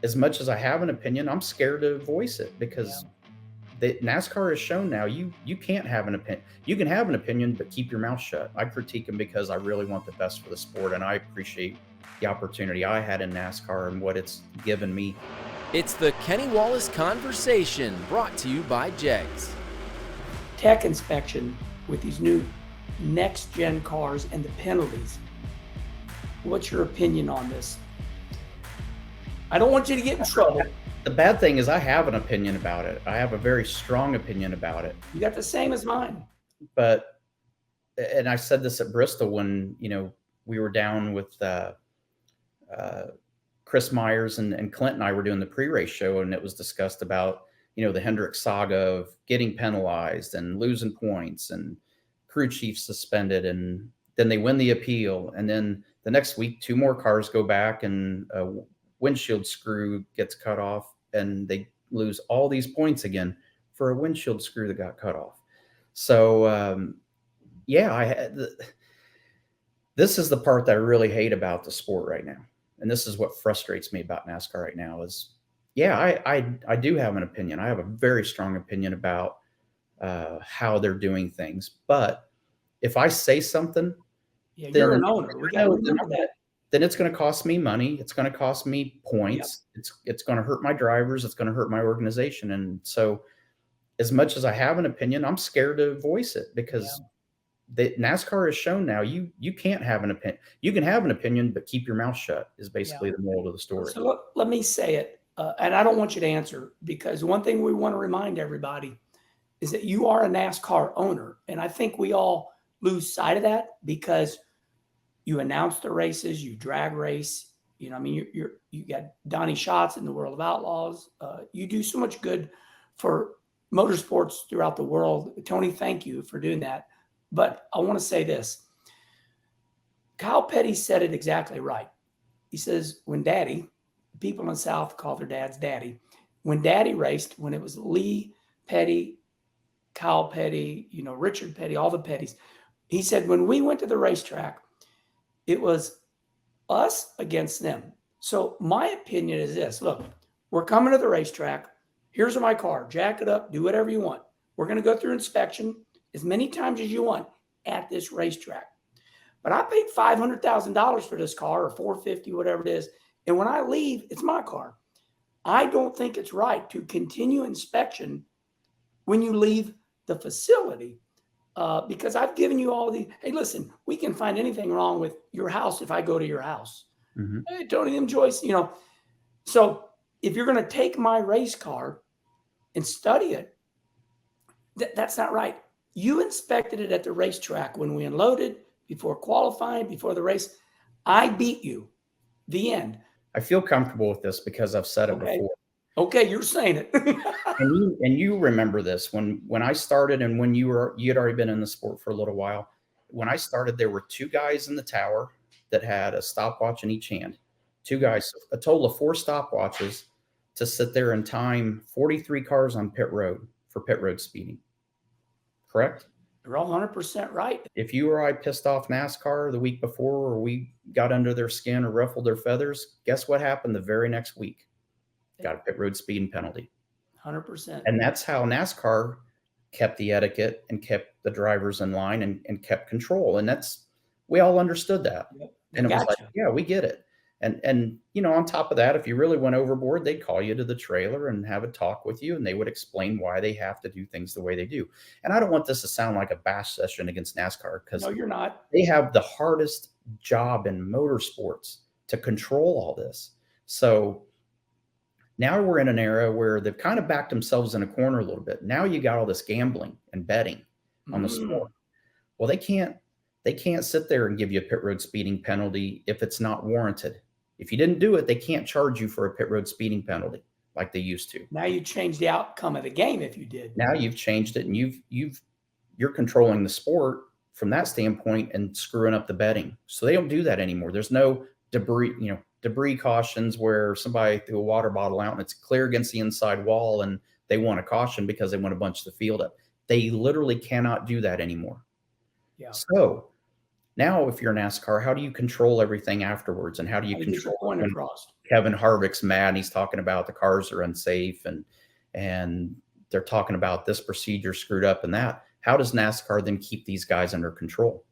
as much as I have an opinion, I'm scared to voice it Yeah. because NASCAR has shown now you can't have an opinion. You can have an opinion, but keep your mouth shut. I critique them because I really want the best for the sport, and I appreciate the opportunity I had in NASCAR and what it's given me. It's the Kenny Wallace Conversation, brought to you by JEGS. Tech inspection with these new next-gen cars and the penalties. What's your opinion on this? I don't want you to get in trouble. The bad thing is I have an opinion about it. I have a very strong opinion about it. You got the same as mine. But, and I said this at Bristol when, we were down with Chris Myers and Clint and I were doing the pre-race show, and it was discussed about, the Hendrick saga of getting penalized and losing points and crew chief suspended. And then they win the appeal. And then the next week, 2 more cars go back and a windshield screw gets cut off, and they lose all these points again for a windshield screw that got cut off. So, this is the part that I really hate about the sport right now. And this is what frustrates me about NASCAR right now is, I do have an opinion. I have a very strong opinion about how they're doing things. But if I say something, you're an owner. We got to remember that. Then it's going to cost me money. It's going to cost me points. Yep. It's going to hurt my drivers. It's going to hurt my organization. And so, as much as I have an opinion, I'm scared to voice it because NASCAR has shown now you can't have an opinion. You can have an opinion, but keep your mouth shut is basically the moral of the story. So let me say it, and I don't want you to answer, because one thing we want to remind everybody is that you are a NASCAR owner, and I think we all lose sight of that because you announce the races, you drag race. You got Donnie Schatz in the World of Outlaws. You do so much good for motorsports throughout the world. Tony, thank you for doing that. But I want to say this. Kyle Petty said it exactly right. He says, when Daddy, people in the South call their dads Daddy, when Daddy raced, when it was Lee Petty, Kyle Petty, Richard Petty, all the Pettys, he said, when we went to the racetrack, it was us against them. So my opinion is this. Look, we're coming to the racetrack. Here's my car. Jack it up. Do whatever you want. We're going to go through inspection as many times as you want at this racetrack. But I paid $500,000 for this car, or $450,000, whatever it is. And when I leave, it's my car. I don't think it's right to continue inspection when you leave the facility. Because I've given you all hey, listen, we can find anything wrong with your house if I go to your house. Mm-hmm. Hey, Tony M. Joyce, So if you're going to take my race car and study it, that's not right. You inspected it at the racetrack when we unloaded, before qualifying, before the race. I beat you. The end. I feel comfortable with this because I've said it before. Okay, you're saying it. and you remember this when I started, and when you had already been in the sport for a little while. When I started, there were 2 guys in the tower that had a stopwatch in each hand. 2 guys, a total of 4 stopwatches to sit there and time 43 cars on pit road for pit road speeding. Correct? You're all 100% right. If you or I pissed off NASCAR the week before, or we got under their skin or ruffled their feathers, guess what happened the very next week? Got a pit road speeding penalty. 100%. And that's how NASCAR kept the etiquette and kept the drivers in line and kept control. And we all understood that. Yep. And it was like, yeah, we get it. And on top of that, if you really went overboard, they'd call you to the trailer and have a talk with you, and they would explain why they have to do things the way they do. And I don't want this to sound like a bash session against NASCAR, because no, you're not. They have the hardest job in motorsports to control all this. So now we're in an era where they've kind of backed themselves in a corner a little bit. Now you got all this gambling and betting on the sport. Well, they can't sit there and give you a pit road speeding penalty if it's not warranted. If you didn't do it, they can't charge you for a pit road speeding penalty like they used to. Now you changed the outcome of the game if you did. Now you've changed it, and you're controlling the sport from that standpoint and screwing up the betting. So they don't do that anymore. There's no debris cautions where somebody threw a water bottle out and it's clear against the inside wall and they want a caution because they want to bunch the field up. They literally cannot do that anymore. Yeah. So now if you're NASCAR, how do you control everything afterwards? And how do you control Kevin Harvick's mad and he's talking about the cars are unsafe and they're talking about this procedure screwed up and that. How does NASCAR then keep these guys under control?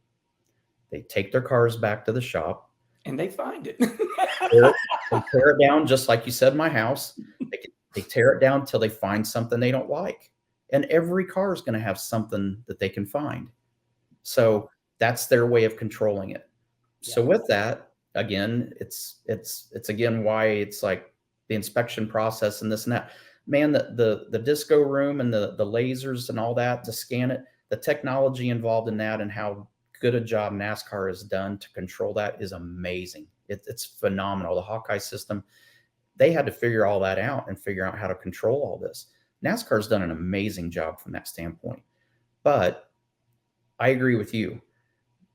They take their cars back to the shop and they find it. They tear it down, just like you said, my house. They tear it down till they find something they don't like. And every car is going to have something that they can find. So that's their way of controlling it. Yeah. So with that, again, it's again why it's like the inspection process and this and that. Man, the disco room and the lasers and all that to scan it, the technology involved in that and how good a job NASCAR has done to control that is amazing. It's phenomenal. The Hawkeye system, they had to figure all that out and figure out how to control all this. NASCAR's done an amazing job from that standpoint. But I agree with you.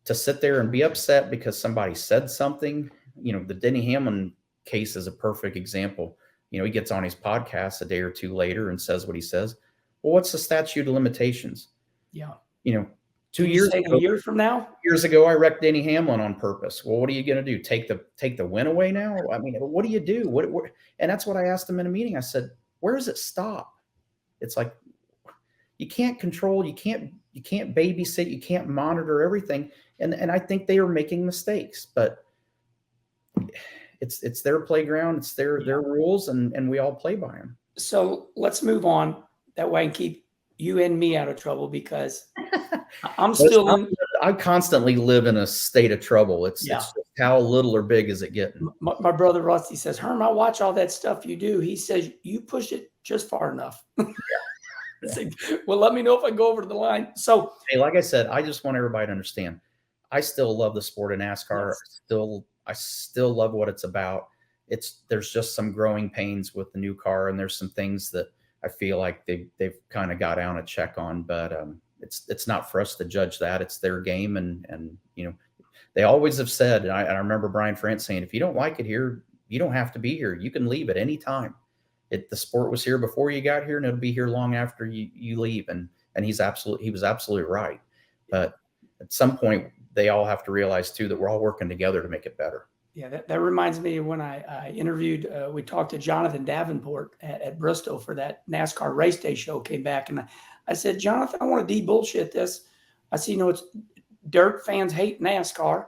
To sit there and be upset because somebody said something, the Denny Hamlin case is a perfect example. He gets on his podcast a day or two later and says what he says. Well, what's the statute of limitations? Yeah. 2 years ago, a year from now? Years ago, I wrecked Denny Hamlin on purpose. Well, what are you going to do? Take the win away now? I mean, what do you do? What? And that's what I asked him in a meeting. I said, where does it stop? It's like, you can't control, you can't babysit, you can't monitor everything. And I think they are making mistakes, but it's their playground, it's their rules, and we all play by them. So let's move on. That way I can keep you and me out of trouble because I constantly live in a state of trouble. It's just how little or big is it getting? My brother Rusty says, Herm, I watch all that stuff you do. He says, you push it just far enough. Like, well, let me know if I go over the line. So, hey, like I said, I just want everybody to understand. I still love the sport of NASCAR. Yes. I still love what it's about. There's just some growing pains with the new car, and there's some things that I feel like they've kind of got down a check on, but it's not for us to judge that. It's their game, and they always have said, and I remember Brian France saying, if you don't like it here, you don't have to be here. You can leave at any time. The sport was here before you got here, and it'll be here long after you leave. And he was absolutely right. But at some point, they all have to realize too that we're all working together to make it better. Yeah, that reminds me of when I interviewed, we talked to Jonathan Davenport at Bristol for that NASCAR race day show, came back. And I said, Jonathan, I want to de-bullshit this. I said, it's dirt fans hate NASCAR.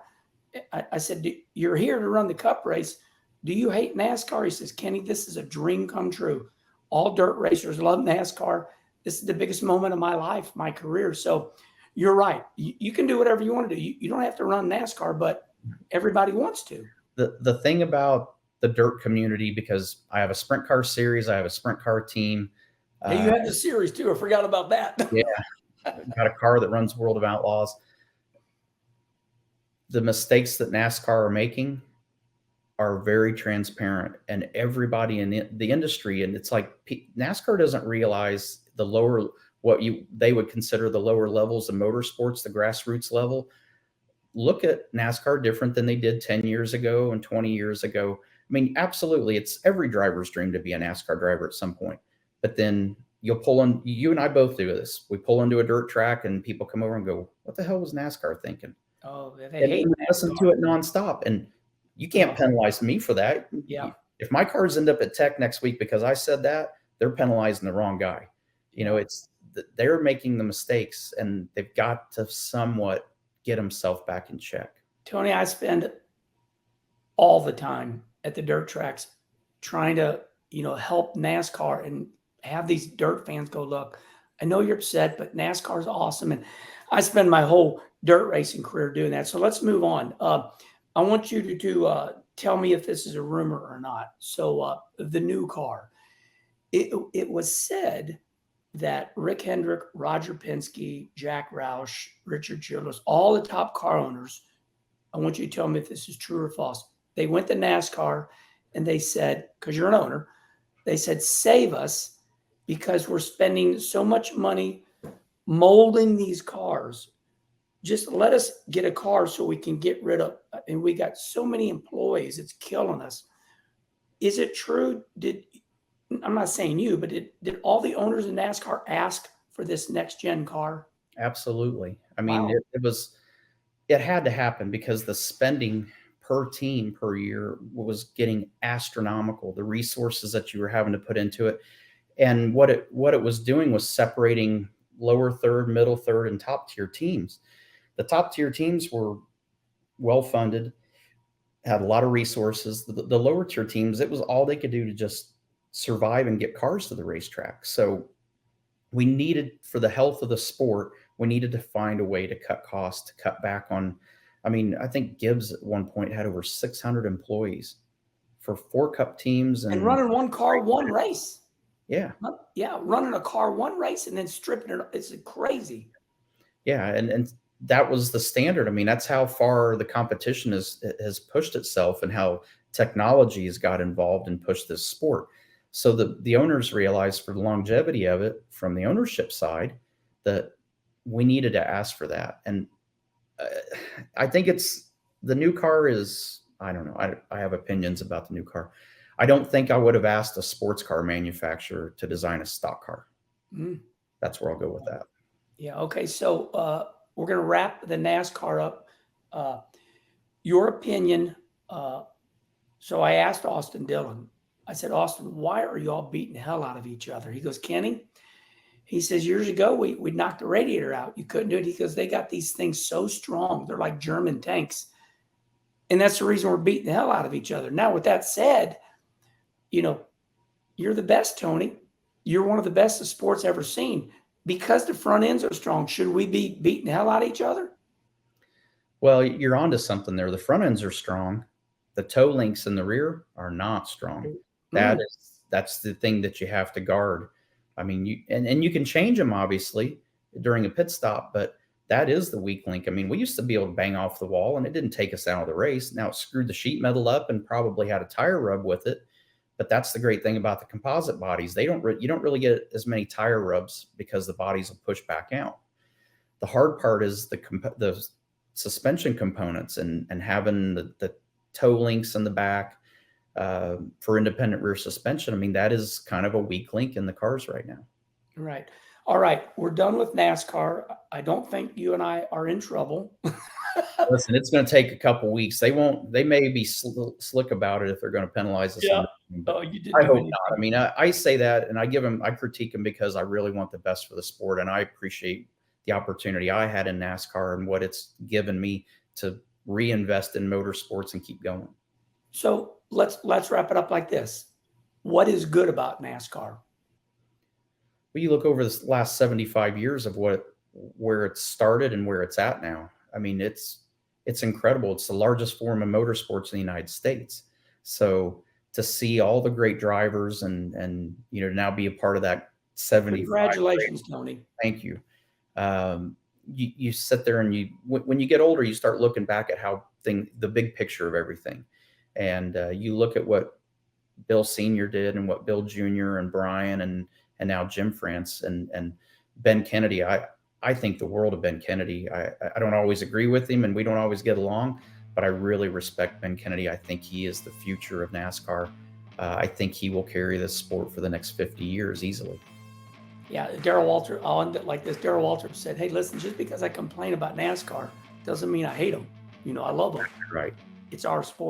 I said, you're here to run the cup race. Do you hate NASCAR? He says, Kenny, this is a dream come true. All dirt racers love NASCAR. This is the biggest moment of my life, my career. So you're right. You can do whatever you want to do. You don't have to run NASCAR, but everybody wants to. The thing about the dirt community, because I have a sprint car series, I have a sprint car team. Hey, you have the series too. I forgot about that. Yeah. I've got a car that runs World of Outlaws. The mistakes that NASCAR are making are very transparent, and everybody in the industry, and it's like NASCAR doesn't realize the lower, they would consider the lower levels of motorsports, the grassroots level. Look at NASCAR different than they did 10 years ago and 20 years ago. I mean, absolutely, it's every driver's dream to be a NASCAR driver at some point. But then you'll pull in, you and I both do this. We pull into a dirt track and people come over and go, what the hell was NASCAR thinking? Oh, they hate NASCAR. Listen to it nonstop. And you can't penalize me for that. Yeah. If my cars end up at Tech next week because I said that, they're penalizing the wrong guy. They're making the mistakes, and they've got to somewhat get themselves back in check. Tony, I spend all the time at the dirt tracks trying to, help NASCAR and have these dirt fans go, look, I know you're upset, but NASCAR is awesome. And I spend my whole dirt racing career doing that. So let's move on. I want you to tell me if this is a rumor or not. So the new car, it was said that Rick Hendrick, Roger Penske, Jack Roush, Richard Childress, all the top car owners, I want you to tell me if this is true or false. They went to NASCAR and they said, because you're an owner, they said, save us because we're spending so much money molding these cars. Just let us get a car so we can get rid of, and we got so many employees, it's killing us. Is it true? I'm not saying you, but did all the owners in NASCAR ask for this next gen car? Absolutely. I mean, Wow. it had to happen because the spending per team per year was getting astronomical. The resources that you were having to put into it, and what it was doing was separating lower third, middle third, and top tier teams. The top tier teams were well funded, had a lot of resources. The lower tier teams, it was all they could do to just survive and get cars to the racetrack. So we needed, for the health of the sport, we needed to find a way to cut costs, to cut back on. I mean, I think Gibbs at one point had over 600 employees for 4 cup teams And running one car, one race. Yeah. Yeah, running a car, one race, and then stripping it. It's crazy. Yeah, and that was the standard. I mean, that's how far the competition has pushed itself, and how technology has got involved and pushed this sport. So the owners realized, for the longevity of it, from the ownership side, that we needed to ask for that. And I think it's, the new car is, I don't know. I have opinions about the new car. I don't think I would have asked a sports car manufacturer to design a stock car. That's where I'll go with that. Yeah. Okay. So we're going to wrap the NASCAR up. Your opinion. So I asked Austin Dillon, I said, Austin, why are you all beating the hell out of each other? He goes, Kenny, he says, years ago, we knocked the radiator out. You couldn't do it. He goes, they got these things so strong. They're like German tanks. And that's the reason we're beating the hell out of each other. Now, with that said, you know, you're the best, Tony. You're one of the best the sport's ever seen. Because the front ends are strong, should we be beating the hell out of each other? Well, you're onto something there. The front ends are strong. The toe links in the rear are not strong. That's the thing that you have to guard. I mean, you can change them, obviously, during a pit stop, but that is the weak link. I mean, we used to be able to bang off the wall, and it didn't take us out of the race. Now it screwed the sheet metal up and probably had a tire rub with it. But that's the great thing about the composite bodies. You don't really get as many tire rubs because the bodies will push back out. The hard part is the suspension components and having the toe links in the back for independent rear suspension. I mean, that is kind of a weak link in the cars right now. Right. All right. We're done with NASCAR. I don't think you and I are in trouble. Listen, it's going to take a couple weeks. They may be slick about it if they're going to penalize us. Yeah. I hope not. I mean, I say that, and I critique them because I really want the best for the sport, and I appreciate the opportunity I had in NASCAR and what it's given me to reinvest in motorsports and keep going. So let's wrap it up like this. What is good about NASCAR? Well, you look over this last 75 years of where it started and where it's at now. I mean, it's incredible. It's the largest form of motorsports in the United States. So to see all the great drivers and now be a part of that 75. Congratulations, Tony. Thank you. You sit there and when you get older, you start looking back at the big picture of everything. And you look at what Bill Sr. did and what Bill Jr. and Brian and now Jim France and Ben Kennedy. I think the world of Ben Kennedy. I don't always agree with him and we don't always get along, but I really respect Ben Kennedy. I think he is the future of NASCAR. I think he will carry this sport for the next 50 years easily. Yeah, Darrell Walter, I'll end it like this. Darrell Walter said, hey, listen, just because I complain about NASCAR doesn't mean I hate them. I love them. Right. It's our sport.